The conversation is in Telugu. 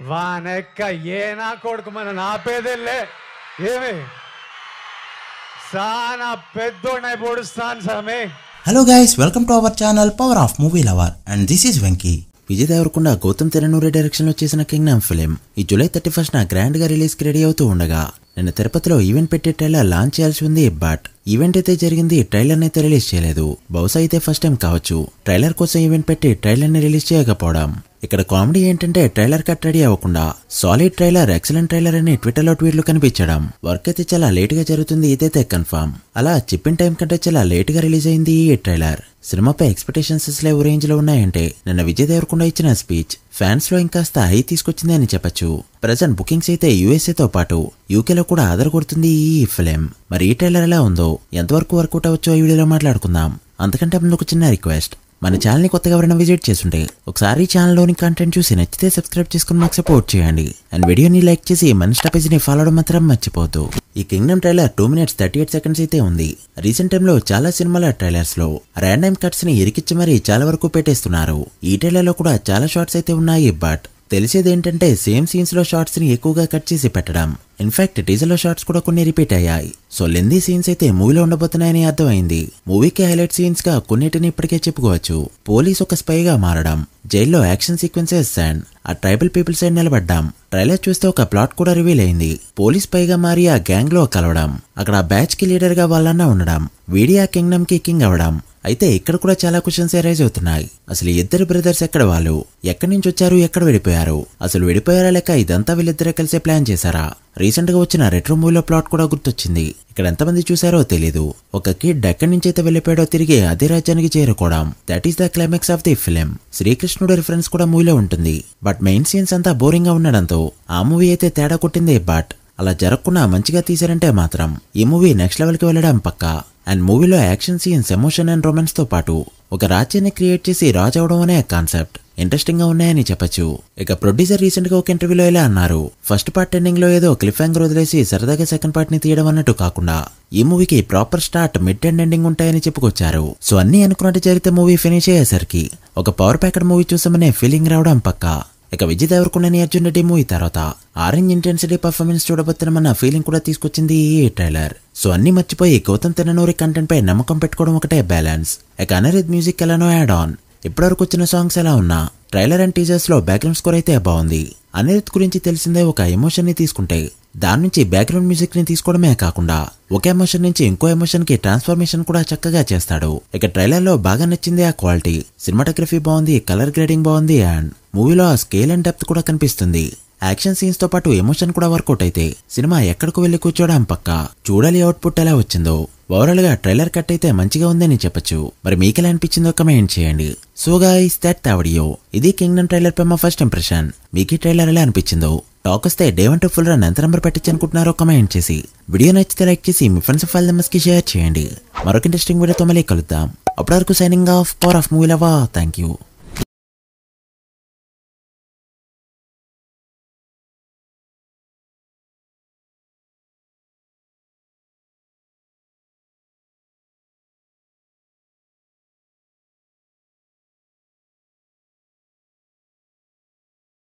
వానెక్క ఏ నా కొడుకు మన నా పేదెళ్ళే ఏమి సానా పెద్దోడై పొడుస్తాను సామే. Hello guys, welcome to our channel power of movie lover and this is Venky. Vijay Devarakonda Gautam Tinnanuri direction లో చేసిన కింగ్డమ్ ఫిలిం ఈ జూలై 31న గ్రాండ్ గా రిలీజ్ కి రెడీ అవుతూ ఉండగా నిన్న తిరుపతిలో ఈవెంట్ పెట్టి ట్రైలర్ లాంచ్ చేయాల్సి ఉంది. బట్ ఈవెంట్ అయితే జరిగింది, ట్రైలర్ అయితే రిలీజ్ చేయలేదు. బహుశా అయితే ఫస్ట్ టైం కావచ్చు ట్రైలర్ కోసం ఈవెంట్ పెట్టి ట్రైలర్ ని రిలీజ్ చేయకపోవడం. ఇక్కడ కామెడీ ఏంటంటే ట్రైలర్ కట్ రెడీ అవ్వకుండా సాలిడ్ ట్రైలర్, ఎక్సలెంట్ ట్రైలర్ అని ట్విట్టర్ లో ట్వీట్లు కనిపించడం. వర్క్ అయితే చాలా లేట్ గా జరుగుతుంది, ఇదైతే కన్ఫర్మ్. అలా చెప్పిన టైం కంటే చాలా లేట్ గా రిలీజ్ అయింది ఈ ట్రైలర్. సినిమాపై ఎక్స్పెక్టేషన్స్ లేవు రేంజ్ లో ఉన్నాయంటే నిన్న విజయ్ దేవరకొండ ఇచ్చిన స్పీచ్ ఫ్యాన్స్ లో ఇంకాస్త హై తీసుకొచ్చింది అని చెప్పొచ్చు. ప్రెజెంట్ బుకింగ్స్ అయితే యూఎస్ఏతో పాటు యూకేలో కూడా ఆదర కొడుతుంది ఈ ఫిలిం. మరి ఈ ట్రైలర్ ఎలా ఉందో, ఎంతవరకు వర్కౌట్ అవ్వచ్చో ఈ వీడియోలో మాట్లాడుకుందాం. అంతకంటే ముందు ఒక చిన్న రిక్వెస్ట్, మన ఛానల్ ని కొత్తగా ఎవరైనా విజిట్ చేస్తుంటే ఒకసారి ఛానల్లోని కంటెంట్ చూసి నచ్చితే సబ్స్క్రైబ్ చేసుకుని మాకు సపోర్ట్ చేయండి. అండ్ వీడియోని లైక్ చేసి మన ఇన్స్టా పేజ్ ని ఫాలో అవడం మాత్రం మర్చిపోవద్దు. ఈ కింగ్డమ్ ట్రైలర్ 2 minutes 38 seconds అయితే ఉంది. రీసెంట్ టైంలో చాలా సినిమాల ట్రైలర్స్ లో ర్యాండమ్ కట్స్ ని ఇరికిచ్చి మరీ చాలా వరకు పెట్టేస్తున్నారు. ఈ ట్రైలర్ లో కూడా చాలా షార్ట్స్ అయితే ఉన్నాయి. బట్ తెలిసేది ఏంటంటే సేమ్ సీన్స్ లో షార్ట్స్ ని ఎక్కువగా కట్ చేసి పెట్టడం. ఇన్ఫాక్ట్ టీజర్ లో షార్ట్స్ కూడా కొన్ని రిపీట్ అయ్యాయి. సో లెందీ సీన్స్ అయితే మూవీలో ఉండబోతున్నాయని అర్థమైంది. మూవీకి హైలైట్ సీన్స్ గా కొన్నిటిని ఇప్పటికే చెప్పుకోవచ్చు. పోలీస్ ఒక స్పై గా మారడం, జైల్లో యాక్షన్ సీక్వెన్సెస్ అండ్ ఆ ట్రైబల్ పీపుల్ సైడ్ నిలబడ్డాం. ట్రైలర్ చూస్తే ఒక ప్లాట్ కూడా రివీల్ అయింది. పోలీస్ పైగా మారి ఆ గ్యాంగ్ లో కలవడం, అక్కడ బ్యాచ్ కి లీడర్ గా వాళ్ళన్నా ఉండడం, వీడియా కింగ్డమ్ కి కింగ్ అవడం. అయితే ఇక్కడ కూడా చాలా క్వశ్చన్స్ రైజ్ అవుతున్నాయి. అసలు ఇద్దరు బ్రదర్స్ ఎక్కడ, వాళ్ళు ఎక్కడి నుంచి వచ్చారు, ఎక్కడ విడిపోయారు, అసలు విడిపోయారా లేక ఇదంతా వీళ్ళిద్దరే కలిసే ప్లాన్ చేశారా? రీసెంట్ గా వచ్చిన రెట్రో మూవీలో ప్లాట్ కూడా గుర్తొచ్చింది. ఇక్కడ ఎంతమంది చూసారో తెలీదు. ఒక కిడ్ ఎక్కడి నుంచి అయితే వెళ్ళిపోయాడో తిరిగి అదే రాజ్యానికి చేరుకోవడం, that is the climax of the film. శ్రీకృష్ణుడు రిఫరెన్స్ కూడా మూవీలో ఉంటుంది. బట్ మెయిన్ సీన్స్ అంతా బోరింగ్ గా ఉండడంతో ఆ మూవీ అయితే తేడా కొట్టింది. బట్ అలా జరగకుండా మంచిగా తీశారంటే మాత్రం ఈ మూవీ నెక్స్ట్ లెవెల్ కి వెళ్ళడం పక్కా. అండ్ మూవీలో action scenes, emotion and romance తో పాటు ఒక రాజ్యాన్ని క్రియేట్ చేసి రాజు అవడం అనే కాన్సెప్ట్ ఇంట్రెస్టింగ్ గా ఉన్నాయని చెప్పొచ్చు. ఇక ప్రొడ్యూసర్ రీసెంట్ గా ఒక ఇంటర్వ్యూలో ఇలా అన్నారు, ఫస్ట్ పార్ట్ ఎండింగ్ లో ఏదో క్లిఫ్ హ్యాంగర్ వదిలేసి సరదాగా సెకండ్ పార్ట్ ని తీయడం అన్నట్టు కాకుండా ఈ మూవీకి proper start, mid and ending ఉంటాయని చెప్పుకొచ్చారు. సో అన్ని అనుకున్నట్టు జరిగితే మూవీ ఫినిష్ అయ్యేసరికి ఒక పవర్ ప్యాకెడ్ మూవీ చూసామనే ఫీలింగ్ రావడం పక్కా. ఇక విజయ్ దేవరకొండని అర్జున్ రెడ్డి మూవీ తర్వాత ఆరెంజ్ ఇంటెన్సిటీ పర్ఫార్మెన్స్ చూడబోతున్నామన్న ఫీలింగ్ కూడా తీసుకొచ్చింది ఈ ట్రైలర్. సో అన్ని మర్చిపోయి గౌతమ్ తెరనూరి కంటెంట్ పై నమ్మకం పెట్టుకోవడం ఒకటే బ్యాలెన్స్. ఇక అనిరుద్ మ్యూజిక్ ఎలానో యాడ్ ఆన్. ఇప్పటివరకు వచ్చిన సాంగ్స్ ఎలా ఉన్నా ట్రైలర్ అండ్ టీజర్స్ లో బ్యాక్గ్రౌండ్ స్కోర్ అయితే బాగుంది. అనిరుద్ గురించి తెలిసిందే, ఒక ఎమోషన్ ని తీసుకుంటే దాని నుంచి బ్యాక్గ్రౌండ్ మ్యూజిక్ ని తీసుకోవడమే కాకుండా ఒక ఎమోషన్ నుంచి ఇంకో ఎమోషన్ కి ట్రాన్స్ఫర్మేషన్ కూడా చక్కగా చేస్తాడు. ఇక ట్రైలర్ లో బాగా నచ్చింది ఆ క్వాలిటీ, సినిమాటోగ్రఫీ బాగుంది, కలర్ గ్రేడింగ్ బాగుంది అండ్ మూవీలో ఆ స్కేల్ అండ్ డెప్త్ కూడా కనిపిస్తుంది. యాక్షన్ సీన్స్ తో పాటు ఎమోషన్ కూడా వర్కౌట్ అయితే సినిమా ఎక్కడికి వెళ్లి కూర్చోవడం పక్కా. చూడాలి అవుట్పుట్ ఎలా వచ్చిందో. ఓవరాల్ గా ట్రైలర్ కట్ అయితే మంచిగా ఉందని చెప్పొచ్చు. మరి మీకు ఎలా అనిపించిందో కమెంట్ చేయండి. So guys, that the video. ఇది కింగ్డమ్ ట్రైలర్ పై మా ఫస్ట్ ఇంప్రెషన్. మీకు ఈ ట్రైలర్ ఎలా అనిపించిందో, టాక్ వస్తే డే 1 to ఫుల్ రన్ ఎంత నెంబర్ పెట్టచ్చు అనుకుంటున్నారో కమెంట్ చేసి, వీడియో నచ్చితే లైక్ చేసి మీ ఫ్రెండ్స్ ఫైల్ మెంబర్స్ కి షేర్ చేయండి. మరొక ఇంట్రెస్టింగ్ వీడియోతో మళ్ళీ కలుద్దాం. అప్పటి వరకు signing off, power of movie lover. Thank you.